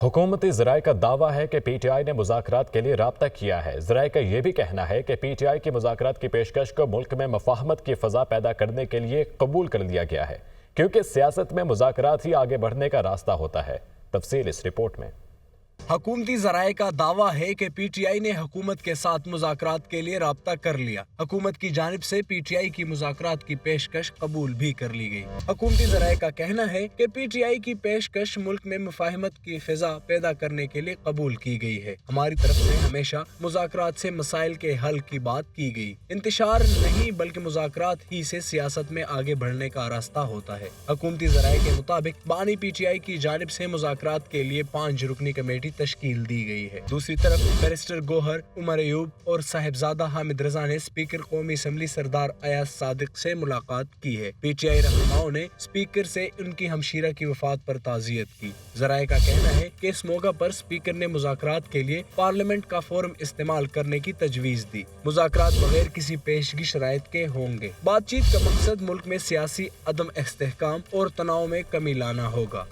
हुकूमती ज़राए का दावा है कि PTI ने मुज़ाकरात के लिए राब्ता किया है। ज़राए का यह भी कहना है कि PTI की मुज़ाकरात की पेशकश को मुल्क में मफाहमत की फ़ज़ा पैदा करने के लिए कबूल कर लिया गया है, क्योंकि सियासत में मुज़ाकरात ही आगे बढ़ने का रास्ता होता है। तफसील इस रिपोर्ट में। हुकूमती ज़राए का दावा है कि PTI ने हुकूमत के साथ मुज़ाकरात के लिए राब्ता कर लिया। हुकूमत की जानिब से PTI की मुज़ाकरात की पेशकश कबूल भी कर ली गई। हुकूमती ज़राए का कहना है कि PTI की पेशकश मुल्क में मुफाहमत की फ़िज़ा पैदा करने के लिए कबूल की गई है। हमारी तरफ से हमेशा मुज़ाकरात से मसाइल के हल की बात की गई। इंतशार नहीं बल्कि मुज़ाकरात ही से सियासत में आगे बढ़ने का रास्ता होता है। हुकूमती ज़राए के मुताबिक बानी PTI की जानिब से मुज़ाकरात के लिए 5 रुकनी कमेटी तश्कील दी गई है। दूसरी तरफ बैरिस्टर गोहर, उमर अयूब और साहिबजादा हामिद रजा ने स्पीकर कौमी असम्बली सरदार अयाज सादिक से मुलाकात की है। PTI रहनुमाओं ने स्पीकर से उनकी हमशीरा की वफात पर ताज़ियत की। ज़राए का कहना है कि इस मौका पर स्पीकर ने मुज़ाकरात के लिए पार्लियामेंट का फोरम इस्तेमाल करने की तजवीज़ दी। मुज़ाकरात बगैर किसी पेशगी शराइत के होंगे। बातचीत का मकसद मुल्क में सियासी अदम इस्तेहकाम और तनाव में कमी लाना होगा।